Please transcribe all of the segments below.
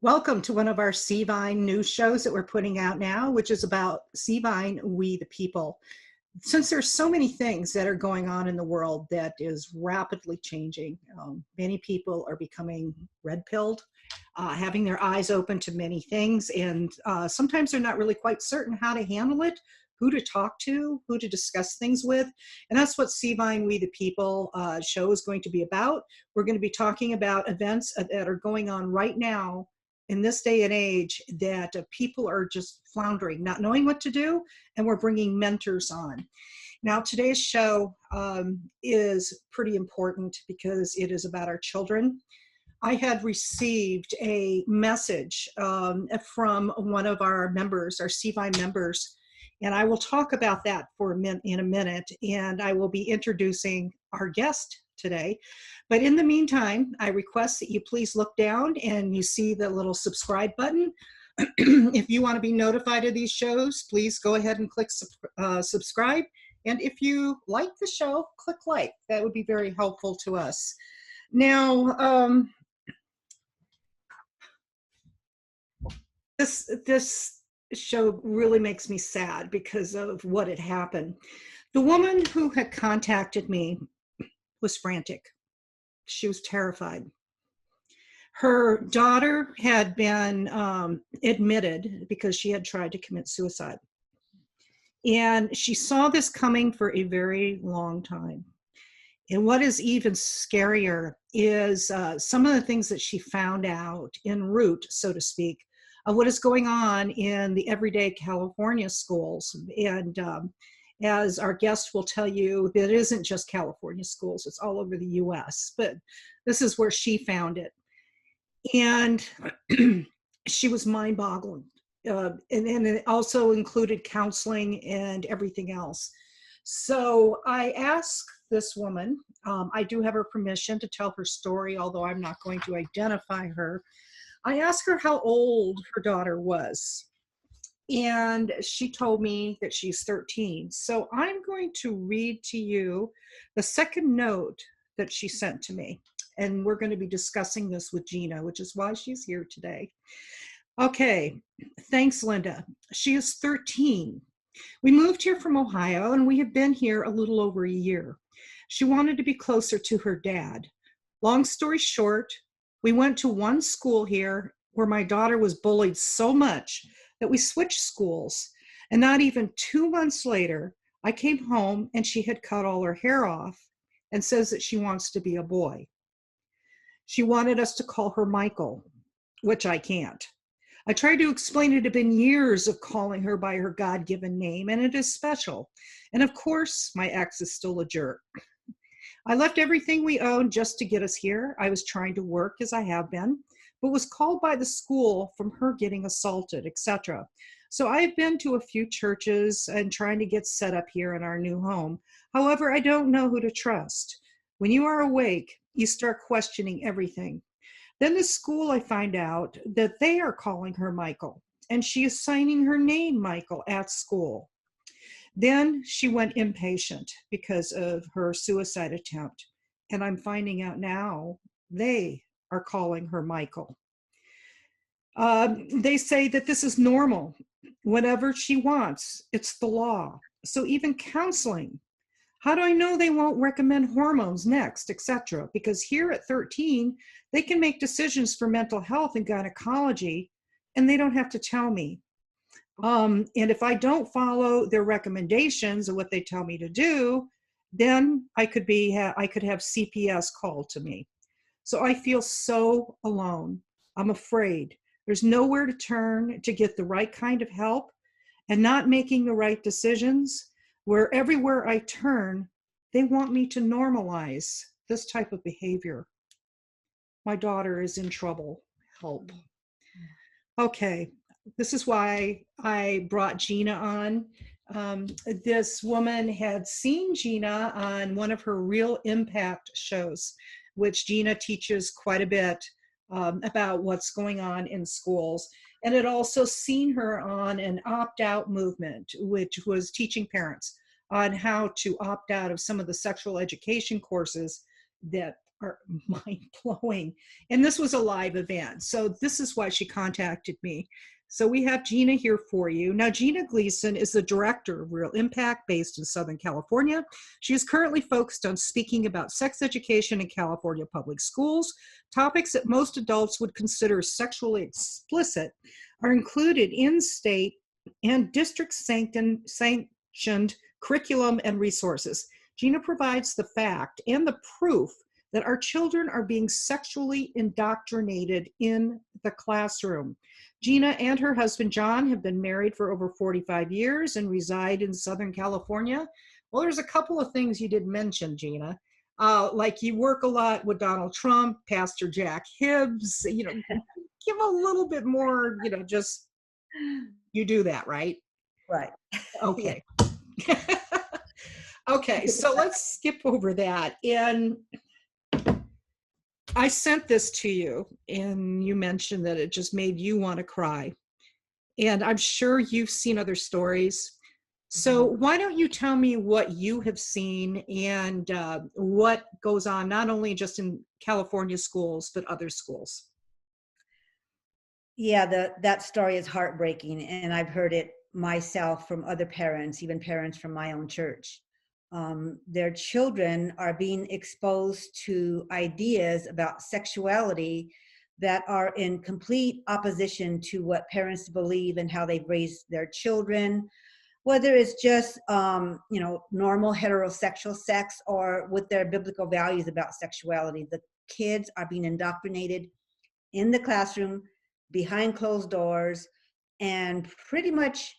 Welcome to one of our Seavine news shows that we're putting out now, which is about Seavine, We the People. Since there's so many things that are going on in the world that is rapidly changing, many people are becoming red-pilled, having their eyes open to many things, and sometimes they're not really quite certain how to handle it, who to talk to, who to discuss things with, and that's what Seavine, We the People show is going to be about. We're going to be talking about events that are going on right now in this day and age that people are just floundering, not knowing what to do, and we're bringing mentors on. Now, today's show is pretty important because it is about our children. I had received a message from one of our members, our CVI members, and I will talk about that in a minute, and I will be introducing our guest today. But in the meantime, I request that you please look down and you see the little subscribe button. If you want to be notified of these shows, please go ahead and click subscribe. And if you like the show, click like. That would be very helpful to us. Now, this show really makes me sad because of what had happened. The woman who had contacted me was frantic. She was terrified. Her daughter had been admitted because she had tried to commit suicide. And she saw this coming for a very long time. And what is even scarier is some of the things that she found out en route, so to speak, of what is going on in the everyday California schools. And as our guest will tell you, it isn't just California schools, it's all over the US, but this is where she found it. And she was mind-boggling. And it also included counseling and everything else. So I asked this woman, I do have her permission to tell her story, although I'm not going to identify her. I asked her how old her daughter was. And she told me that she's 13. So I'm going to read to you the second note that she sent to me. And we're going to be discussing this with Gina, which is why she's here today. Okay, thanks, Linda. She is 13. We moved here from Ohio, and we have been here a little over a year. She wanted to be closer to her dad. Long story short, we went to one school here where my daughter was bullied so much that we switched schools. And not even 2 months later, I came home and she had cut all her hair off and says that she wants to be a boy. She wanted us to call her Michael, which I can't. I tried to explain it had been years of calling her by her God-given name, and it is special. And of course, my ex is still a jerk. I left everything we owned just to get us here. I was trying to work as I have been, but was called by the school from her getting assaulted, etc. So I've been to a few churches and trying to get set up here in our new home. However, I don't know who to trust. When you are awake, you start questioning everything. Then the school, I find out that they are calling her Michael, and she is signing her name Michael at school. Then she went inpatient because of her suicide attempt, and I'm finding out now they are calling her Michael. They say that this is normal. Whatever she wants, it's the law. So even counseling. How do I know they won't recommend hormones next, etc.? Because here at 13, they can make decisions for mental health and gynecology, and they don't have to tell me. And if I don't follow their recommendations of what they tell me to do, then I could have CPS called to me. So I feel so alone. I'm afraid. There's nowhere to turn to get the right kind of help, and not making the right decisions, where everywhere I turn, they want me to normalize this type of behavior. My daughter is in trouble. Help. Okay, this is why I brought Gina on. This woman had seen Gina on one of her Real Impact shows, which Gina teaches quite a bit about what's going on in schools. And had also seen her on an opt-out movement, which was teaching parents on how to opt out of some of the sexual education courses that are mind-blowing. And this was a live event. So this is why she contacted me. So we have Gina here for you. Now, Gina Gleason is the director of Real Impact based in Southern California. She is currently focused on speaking about sex education in California public schools. Topics that most adults would consider sexually explicit are included in state and district sanctioned curriculum and resources. Gina provides the fact and the proof that our children are being sexually indoctrinated in the classroom. Gina and her husband, John, have been married for over 45 years and reside in Southern California. Well, there's a couple of things you did mention, Gina. Like you work a lot with Donald Trump, Pastor Jack Hibbs, give a little bit more, just you do that, right? Right. Okay. Okay, so let's skip over that. And I sent this to you, and you mentioned that it just made you want to cry. And I'm sure you've seen other stories. So why don't you tell me what you have seen and what goes on, not only just in California schools, but other schools? Yeah, that story is heartbreaking, and I've heard it myself from other parents, even parents from my own church. Their children are being exposed to ideas about sexuality that are in complete opposition to what parents believe and how they've raised their children, whether it's just normal heterosexual sex or with their biblical values about sexuality. The kids are being indoctrinated in the classroom, behind closed doors, and pretty much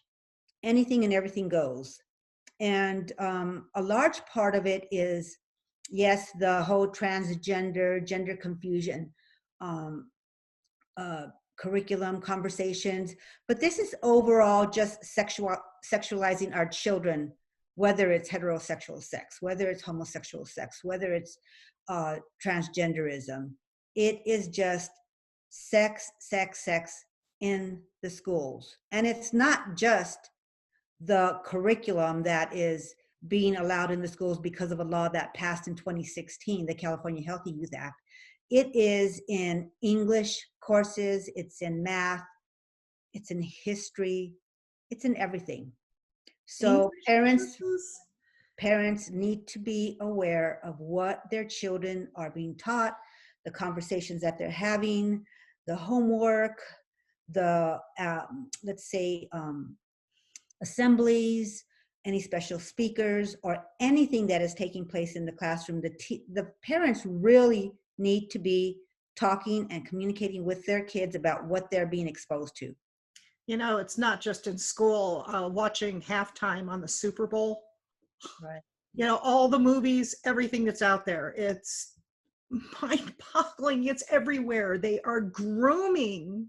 anything and everything goes. And a large part of it is, yes, the whole transgender, gender confusion, um, curriculum conversations, but this is overall just sexualizing our children, whether it's heterosexual sex, whether it's homosexual sex, whether it's transgenderism. It is just sex, sex, sex in the schools. And it's not just the curriculum that is being allowed in the schools because of a law that passed in 2016, the California Healthy Youth Act. It is in English courses, it's in math, it's in history, it's in everything. So parents need to be aware of what their children are being taught, the conversations that they're having, the homework, the assemblies, any special speakers, or anything that is taking place in the classroom. The parents really need to be talking and communicating with their kids about what they're being exposed to. It's not just in school, watching halftime on the Super Bowl. Right. All the movies, everything that's out there, it's mind-boggling. It's everywhere. They are grooming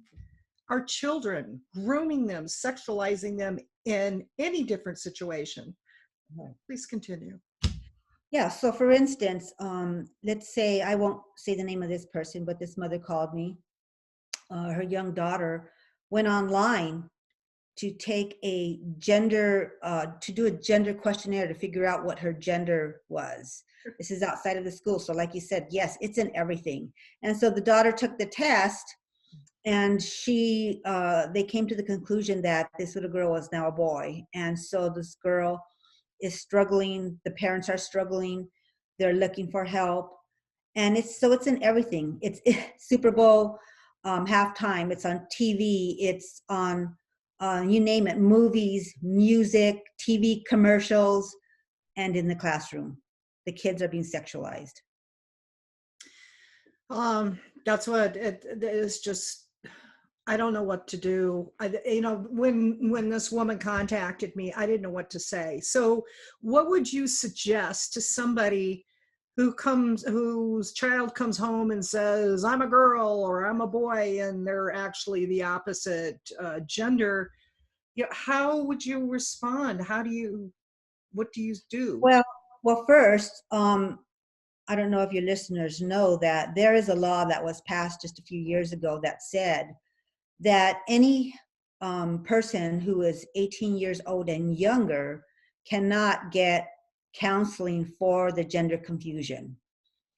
our children, grooming them, sexualizing them in any different situation. Please continue. Yeah, so for instance, let's say, I won't say the name of this person, but this mother called me. Her young daughter went online to take to do a gender questionnaire to figure out what her gender was. This is outside of the school. So like you said, yes, it's in everything. And so the daughter took the test, and they came to the conclusion that this little girl was now a boy. And so this girl is struggling, the parents are struggling, they're looking for help. And it's in everything. It's Super Bowl halftime, it's on TV, it's on you name it, movies, music, TV commercials, and in the classroom. The kids are being sexualized. That's what it is. Just, I don't know what to do. When this woman contacted me, I didn't know what to say. So what would you suggest to somebody whose child comes home and says, I'm a girl or I'm a boy, and they're actually the opposite gender? How would you respond? What do you do? Well, first, I don't know if your listeners know that there is a law that was passed just a few years ago that said that any person who is 18 years old and younger cannot get counseling for the gender confusion.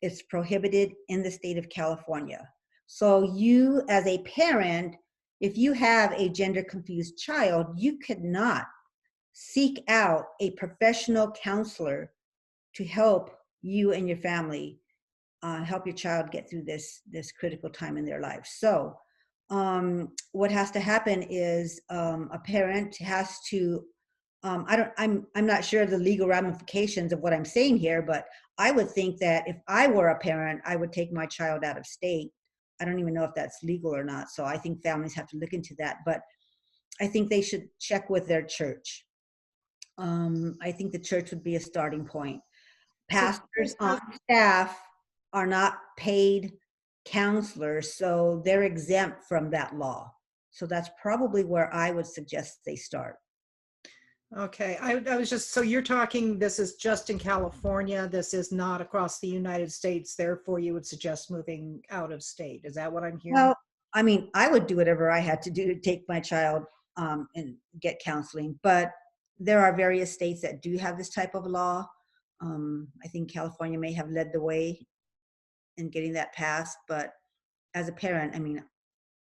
It's prohibited in the state of California. So you, as a parent, if you have a gender confused child, you could not seek out a professional counselor to help you and your family, help your child get through this critical time in their life. So what has to happen is a parent has to, I'm not sure of the legal ramifications of what I'm saying here, but I would think that if I were a parent, I would take my child out of state. I don't even know if that's legal or not. So I think families have to look into that. But I think they should check with their church. I think the church would be a starting point. So Pastors on staff are not paid counselors, so they're exempt from that law. So that's probably where I would suggest they start. okay, I was just, so you're talking, this is just in California, this is not across the United States, therefore you would suggest moving out of state. Is that what I'm hearing? Well, I mean, I would do whatever I had to do to take my child and get counseling, but there are various states that do have this type of law. I think California may have led the way in getting that passed, but as a parent, I mean,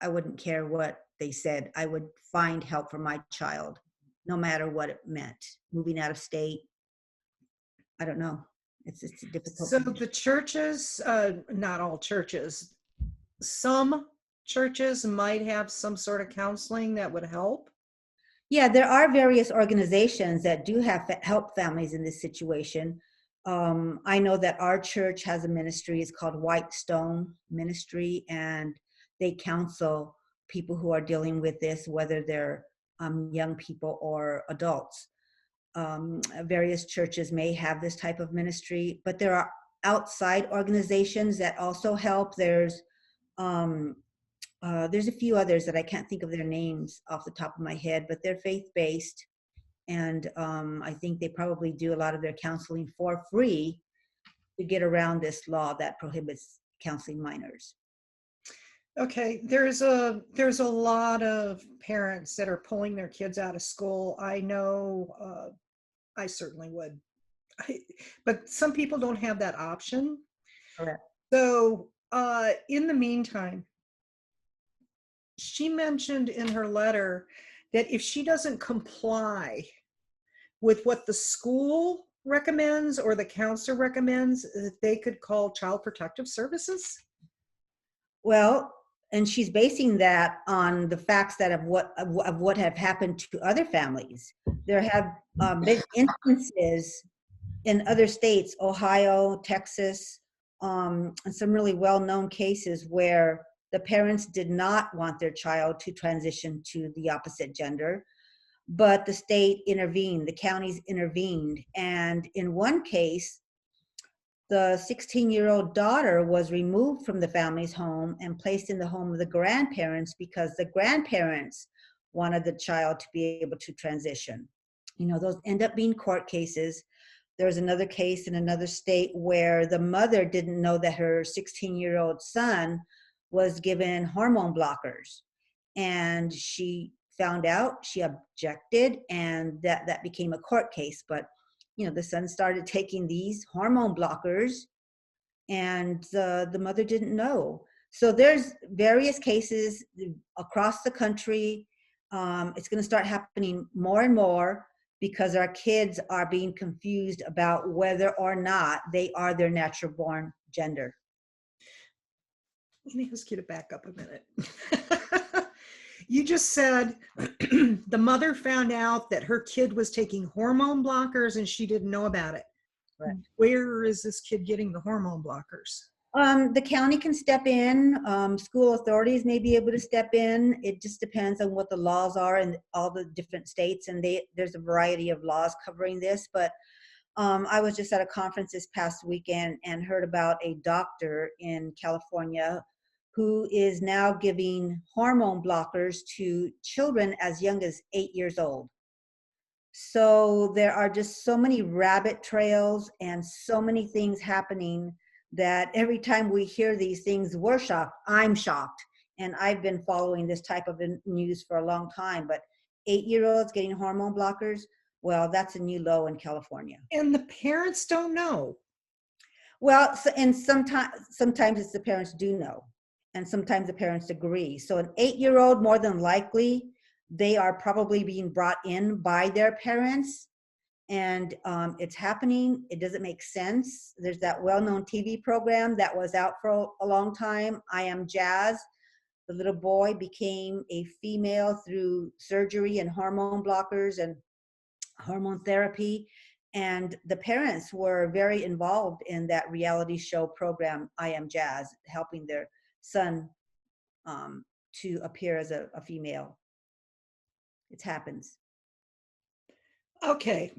I wouldn't care what they said. I would find help for my child, no matter what it meant. Moving out of state, I don't know. It's a difficult So position. the churches, not all churches, some churches might have some sort of counseling that would help. Yeah, there are various organizations that do have help families in this situation. I know that our church has a ministry. It's called White Stone Ministry, and they counsel people who are dealing with this, whether they're young people or adults. Various churches may have this type of ministry, but there are outside organizations that also help. Um, there's a few others that I can't think of their names off the top of my head, but they're faith-based, and I think they probably do a lot of their counseling for free to get around this law that prohibits counseling minors. Okay, there's a lot of parents that are pulling their kids out of school. I know, I certainly would. But some people don't have that option. Correct. So, in the meantime, she mentioned in her letter that if she doesn't comply with what the school recommends or the counselor recommends, that they could call Child Protective Services. Well, and she's basing that on the facts that of what have happened to other families. There have been instances in other states, Ohio, Texas, and some really well-known cases where the parents did not want their child to transition to the opposite gender, but the state intervened, the counties intervened. And in one case, the 16-year-old daughter was removed from the family's home and placed in the home of the grandparents because the grandparents wanted the child to be able to transition. You know, those end up being court cases. There's another case in another state where the mother didn't know that her 16-year-old son was given hormone blockers. And she found out, she objected, and that became a court case. But, you know, the son started taking these hormone blockers, and the mother didn't know. So there's various cases across the country. It's going to start happening more and more because our kids are being confused about whether or not they are their natural born gender. Let me ask you to back up a minute. You just said the mother found out that her kid was taking hormone blockers and she didn't know about it. Right. Where is this kid getting the hormone blockers? The county can step in. School authorities may be able to step in. It just depends on what the laws are in all the different states, and there's a variety of laws covering this. But I was just at a conference this past weekend and heard about a doctor in California who is now giving hormone blockers to children as young as 8 years old. So there are just so many rabbit trails and so many things happening that every time we hear these things, we're shocked. I'm shocked. And I've been following this type of news for a long time. But 8-year-olds getting hormone blockers, well, that's a new low in California. And the parents don't know. Well, so, and sometimes it's the parents do know, and sometimes the parents agree. So an 8-year-old, more than likely, they are probably being brought in by their parents, and it's happening. It doesn't make sense. There's that well-known TV program that was out for a long time, I Am Jazz. The little boy became a female through surgery and hormone blockers and hormone therapy. And the parents were very involved in that reality show program, I Am Jazz, helping their son to appear as a female. It happens. Okay.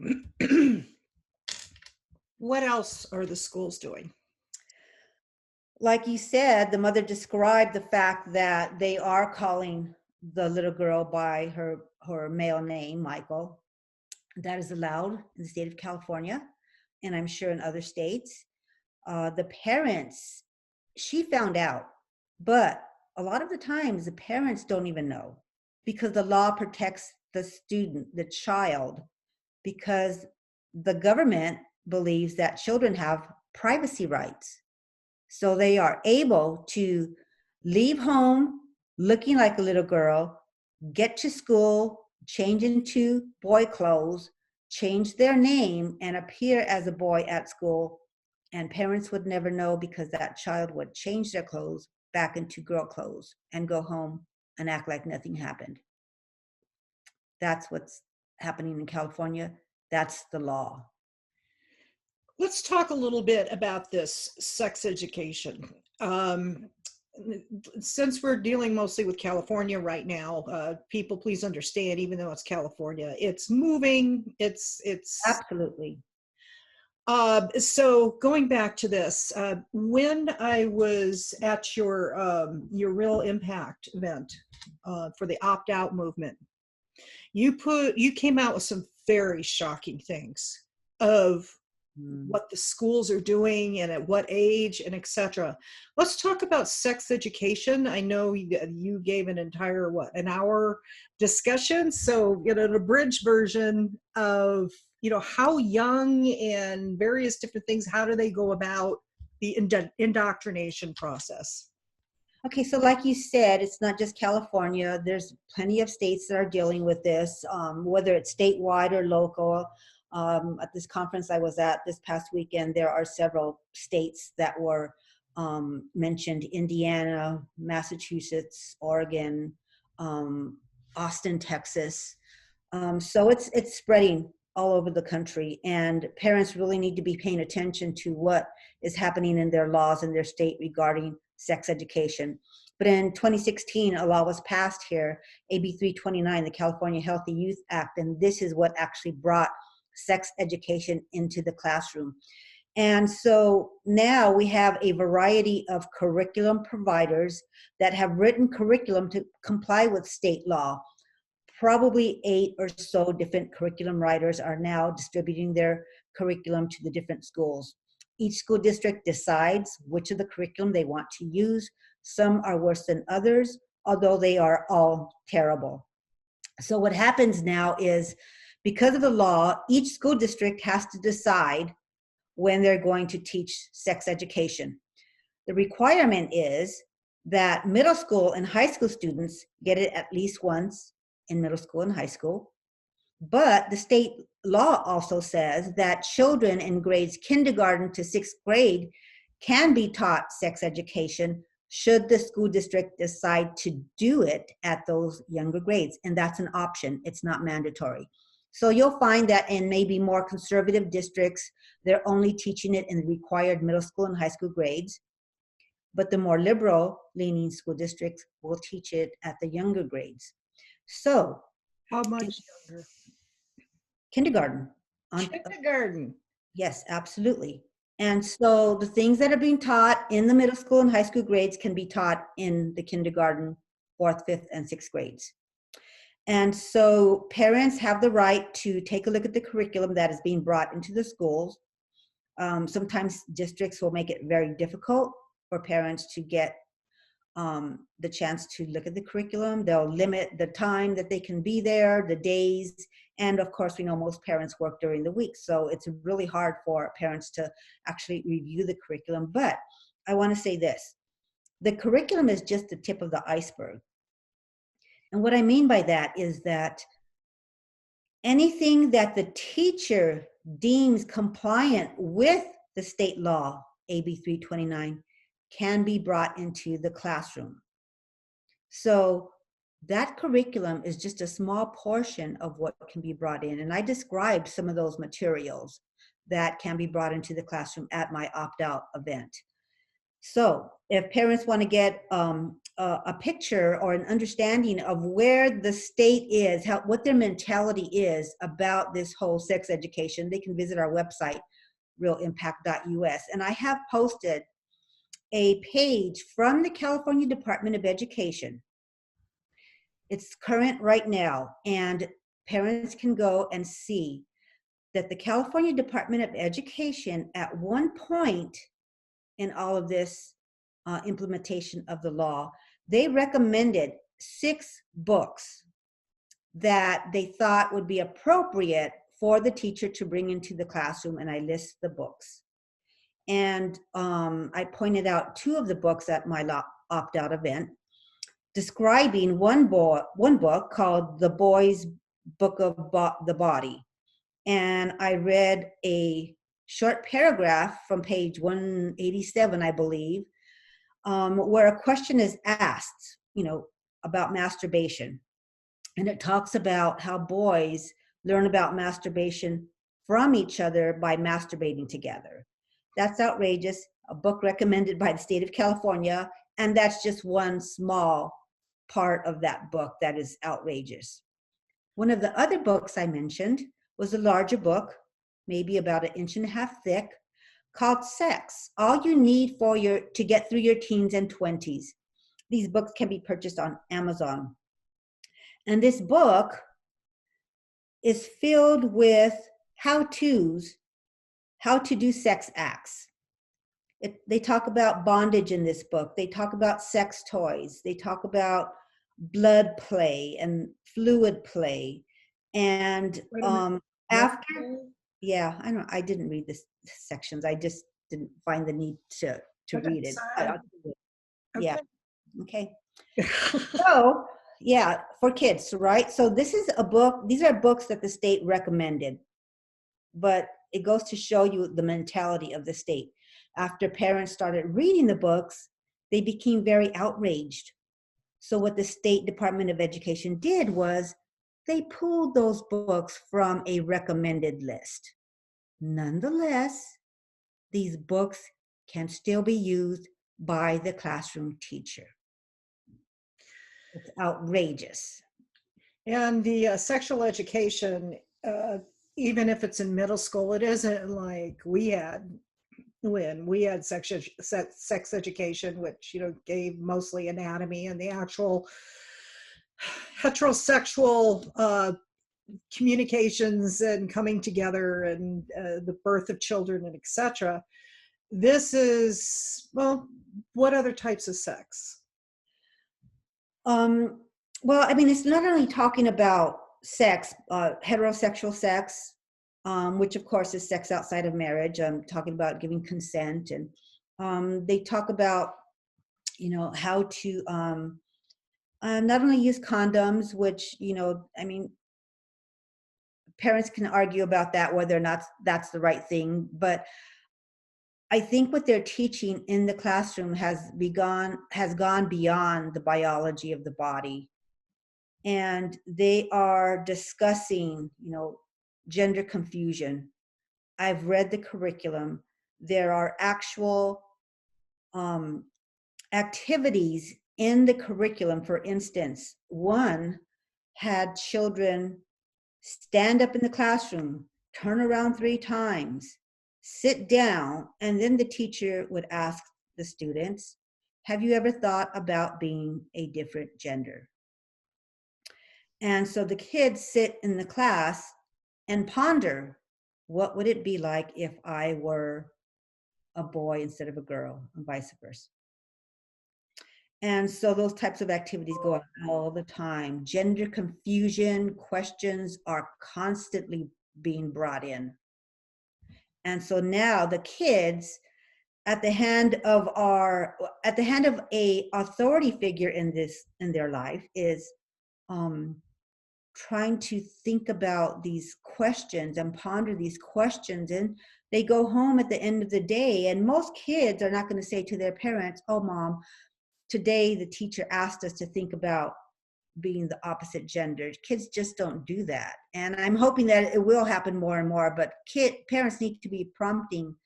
What else are the schools doing? Like you said, the mother described the fact that they are calling the little girl by her male name, Michael. That is allowed in the state of California, and I'm sure in other states. The parents, she found out, but a lot of the times the parents don't even know, because the law protects the student, the child, because the government believes that children have privacy rights. So they are able to leave home looking like a little girl, get to school, change into boy clothes, change their name, and appear as a boy at school. And parents would never know, because that child would change their clothes back into girl clothes and go home and act like nothing happened. That's what's happening in California. That's the law. Let's talk a little bit about this sex education. Since we're dealing mostly with California right now, people please understand, even though it's California, it's moving, it's Absolutely. so going back to this, when I was at your Real Impact event for the opt-out movement, you came out with some very shocking things of what the schools are doing and at what age and etc. Let's talk about sex education. I know you gave an entire an hour discussion, so an abridged version of how young and various different things, how do they go about the indoctrination process? Okay, so like you said, it's not just California. There's plenty of states that are dealing with this, whether it's statewide or local. At this conference I was at this past weekend, there are several states that were mentioned: Indiana, Massachusetts, Oregon, Austin, Texas. So it's spreading all over the country, and parents really need to be paying attention to what is happening in their laws in their state regarding sex education. But in 2016, a law was passed here, AB 329, the California Healthy Youth Act, and this is what actually brought sex education into the classroom. And so now we have a variety of curriculum providers that have written curriculum to comply with state law. Probably 8 or so different curriculum writers are now distributing their curriculum to the different schools. Each school district decides which of the curriculum they want to use. Some are worse than others, although they are all terrible. So what happens now is, because of the law, each school district has to decide when they're going to teach sex education. The requirement is that middle school and high school students get it at least once in middle school and high school. But the state law also says that children in grades kindergarten to 6th grade can be taught sex education should the school district decide to do it at those younger grades. And that's an option. It's not mandatory. So you'll find that in maybe more conservative districts, they're only teaching it in the required middle school and high school grades. But the more liberal leaning school districts will teach it at the younger grades. So How much younger? Kindergarten. Kindergarten. Yes, absolutely. And so the things that are being taught in the middle school and high school grades can be taught in the kindergarten, 4th, 5th, and 6th grades. And so parents have the right to take a look at the curriculum that is being brought into the schools. Sometimes districts will make it very difficult for parents to get the chance to look at the curriculum. They'll limit the time that they can be there, the days, and of course, we know most parents work during the week, so it's really hard for parents to actually review the curriculum. But I want to say this, the curriculum is just the tip of the iceberg. And what I mean by that is that anything that the teacher deems compliant with the state law, AB 329, can be brought into the classroom. So that curriculum is just a small portion of what can be brought in. And I described some of those materials that can be brought into the classroom at my opt-out event. So if parents want to get a picture or an understanding of where the state is, what their mentality is about this whole sex education, they can visit our website, realimpact.us. And I have posted a page from the California Department of Education. It's current right now, and parents can go and see that the California Department of Education at one point in all of this implementation of the law, they recommended 6 books that they thought would be appropriate for the teacher to bring into the classroom, and I list the books. And I pointed out 2 of the books at my opt-out event, describing one book called The Boy's Book of the Body. And I read a short paragraph from page 187, I believe, where a question is asked, about masturbation. And it talks about how boys learn about masturbation from each other by masturbating together. That's outrageous. A book recommended by the state of California, and that's just one small part of that book that is outrageous. One of the other books I mentioned was a larger book, maybe about 1.5 inches thick, called Sex, All You Need to Get Through Your Teens and 20s. These books can be purchased on Amazon. And this book is filled with how-tos, how to do sex acts. They talk about bondage in this book. They talk about sex toys. They talk about blood play and fluid play. And after, yeah, I don't know, I didn't read the sections. I just didn't find the need to read it. Yeah, okay. So, yeah, for kids, right? So this is a book, these are books that the state recommended, but it goes to show you the mentality of the state. After parents started reading the books, they became very outraged. So what the State Department of Education did was they pulled those books from a recommended list. Nonetheless, these books can still be used by the classroom teacher. It's outrageous. And the sexual education, even if it's in middle school, it isn't like we had when we had sex education, which gave mostly anatomy and the actual heterosexual communications and coming together and the birth of children and etc. This is, well, what other types of sex? Well, I mean, it's not only talking about sex, heterosexual sex, which of course is sex outside of marriage. I'm talking about giving consent, and they talk about, how to not only use condoms, which, I mean, parents can argue about that, whether or not that's the right thing, but I think what they're teaching in the classroom has gone beyond the biology of the body. And they are discussing, gender confusion. I've read the curriculum. There are actual activities in the curriculum. For instance, one had children stand up in the classroom, turn around 3 times, sit down, and then the teacher would ask the students, have you ever thought about being a different gender? And so the kids sit in the class and ponder, what would it be like if I were a boy instead of a girl, and vice versa. And so those types of activities go on all the time. Gender confusion questions are constantly being brought in. And so now the kids at the hand of a authority figure in their life is um, trying to think about these questions and ponder these questions, and they go home at the end of the day, and most kids are not going to say to their parents, oh mom, today the teacher asked us to think about being the opposite gender. Kids just don't do that, and I'm hoping that it will happen more and more, but parents need to be prompting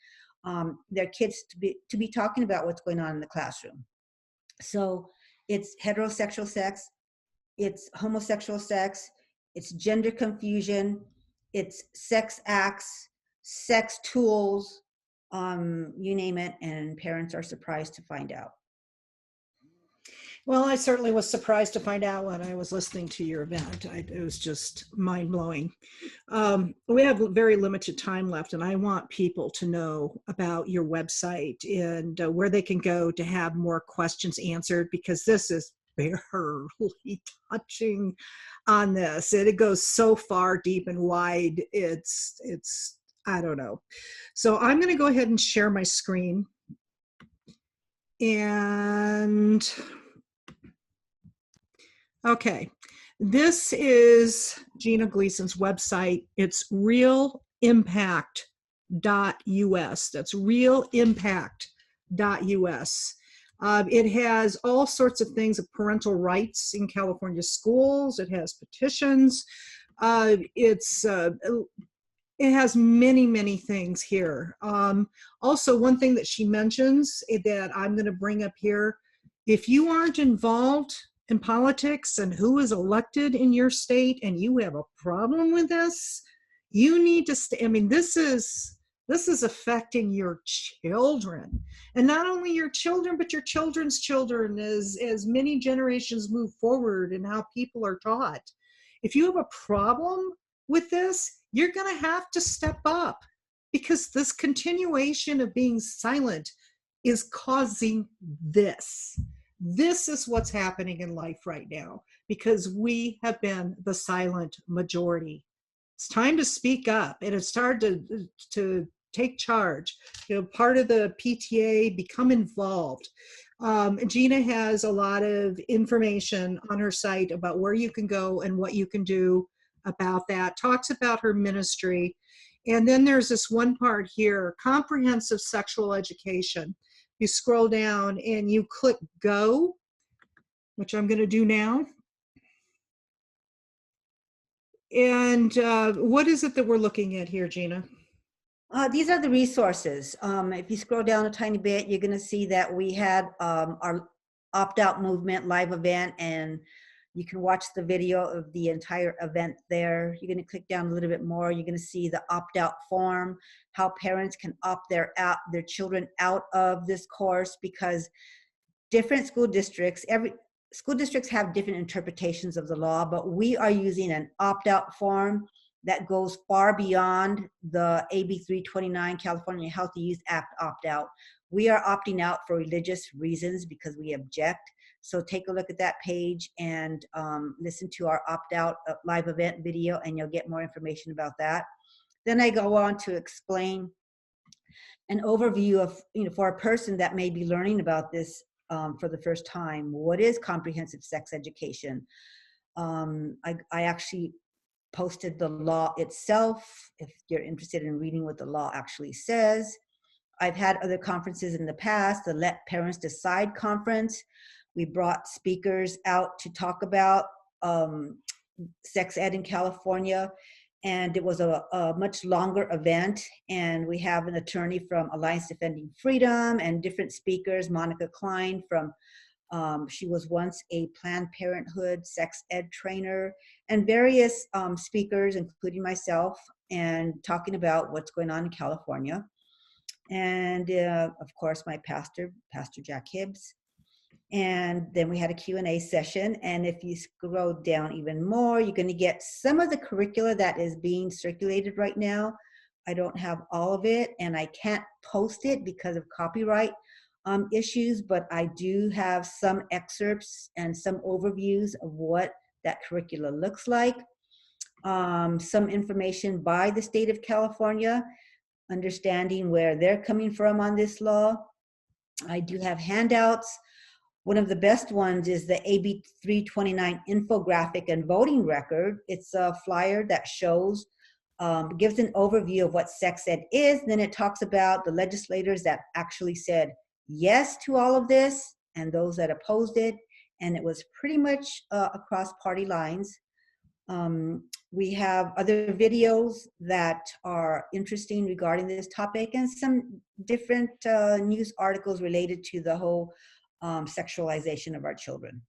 their kids to be talking about what's going on in the classroom. So it's heterosexual sex, it's homosexual sex, it's gender confusion, it's sex acts, sex tools, you name it, and parents are surprised to find out. Well, I certainly was surprised to find out when I was listening to your event. It was just mind blowing. We have very limited time left, and I want people to know about your website and where they can go to have more questions answered, because this is barely touching on this. It goes so far deep and wide. It's I don't know. So I'm going to go ahead and share my screen. And okay, this is Gina Gleason's website. It's realimpact.us. That's realimpact.us. It has all sorts of things of parental rights in California schools. It has petitions. It has many, many things here. Also, one thing that she mentions that I'm going to bring up here, if you aren't involved in politics and who is elected in your state and you have a problem with this, you need to I mean, this is affecting your children, and not only your children, but your children's children as many generations move forward and how people are taught. If you have a problem with this, you're going to have to step up, because this continuation of being silent is causing this. This is what's happening in life right now, because we have been the silent majority. It's time to speak up, and it's time to take charge. You know, part of the PTA, become involved. Gina has a lot of information on her site about where you can go and what you can do about that. Talks about her ministry. And then there's this one part here, comprehensive sexual education. You scroll down and you click go, which I'm going to do now. And what is it that we're looking at here, Gina? These are the resources. If you scroll down a tiny bit, you're going to see that we had our opt-out movement live event, and you can watch the video of the entire event there. You're going to click down a little bit more. You're going to see the opt-out form, how parents can opt their children out of this course, because different school districts have different interpretations of the law, but we are using an opt-out form that goes far beyond the AB 329 California Healthy Youth Act opt-out. We are opting out for religious reasons because we object. So take a look at that page and listen to our opt-out live event video, and you'll get more information about that. Then I go on to explain an overview of, for a person that may be learning about this for the first time, what is comprehensive sex education? I actually posted the law itself, if you're interested in reading what the law actually says. I've had other conferences in the past, the Let Parents Decide conference. We brought speakers out to talk about sex ed in California, and it was a much longer event, and we have an attorney from Alliance Defending Freedom and different speakers, Monica Klein from she was once a Planned Parenthood sex ed trainer, and various speakers, including myself, and talking about what's going on in California. And of course, my pastor, Pastor Jack Hibbs. And then we had a Q&A session. And if you scroll down even more, you're going to get some of the curricula that is being circulated right now. I don't have all of it, and I can't post it because of copyright. issues, but I do have some excerpts and some overviews of what that curricula looks like. Some information by the state of California, understanding where they're coming from on this law. I do have handouts. One of the best ones is the AB 329 infographic and voting record. It's a flyer that shows, gives an overview of what sex ed is. Then it talks about the legislators that actually said yes to all of this and those that opposed it. And it was pretty much across party lines. We have other videos that are interesting regarding this topic and some different news articles related to the whole sexualization of our children.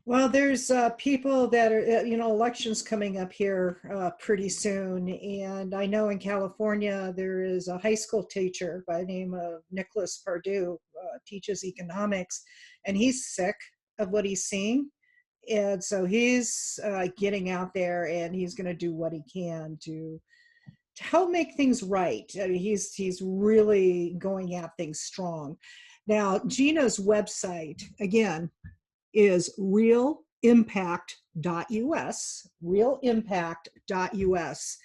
Well, there's people that are, elections coming up here pretty soon. And I know in California, there is a high school teacher by the name of Nicholas Pardue, teaches economics, and he's sick of what he's seeing. And so he's getting out there and he's going to do what he can to help make things right. I mean, he's really going at things strong. Now, Gina's website, again, is realimpact.us, realimpact.us.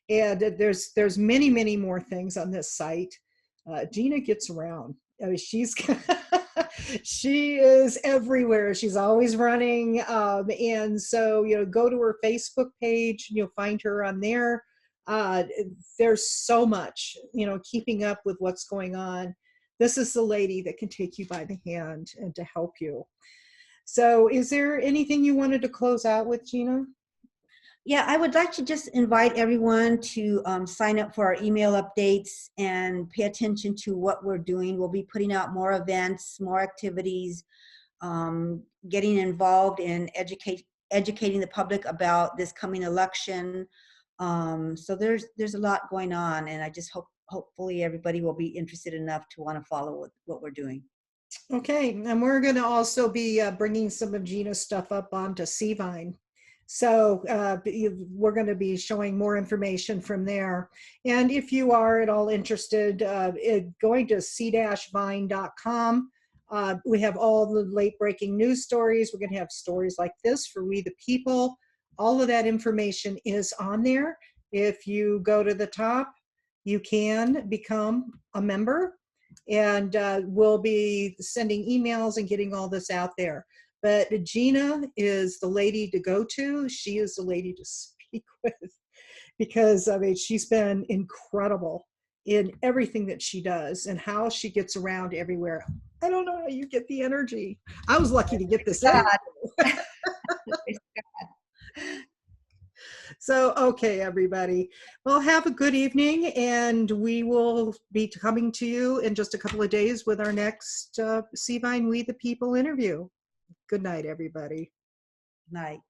And there's many more things on this site. Gina gets around. I mean, she is everywhere. She's always running. And so, go to her Facebook page and you'll find her on there. There's so much, keeping up with what's going on. This is the lady that can take you by the hand and to help you. So is there anything you wanted to close out with, Gina? Yeah, I would like to just invite everyone to sign up for our email updates and pay attention to what we're doing. We'll be putting out more events, more activities, getting involved in educating the public about this coming election. So there's a lot going on, and I just hopefully everybody will be interested enough to want to follow what we're doing. Okay, and we're going to also be bringing some of Gina's stuff up onto Cvine. So we're going to be showing more information from there. And if you are at all interested, going to c-vine.com, we have all the late breaking news stories. We're going to have stories like this for We the People. All of that information is on there. If you go to the top, you can become a member, and we'll be sending emails and getting all this out there. But Gina is the lady to go to. She is the lady to speak with, because I mean, she's been incredible in everything that she does and how she gets around everywhere. I don't know how you get the energy. I was lucky to get this interview. So, okay, everybody. Well, have a good evening, and we will be coming to you in just a couple of days with our next Cvine We the People interview. Good night, everybody. Night.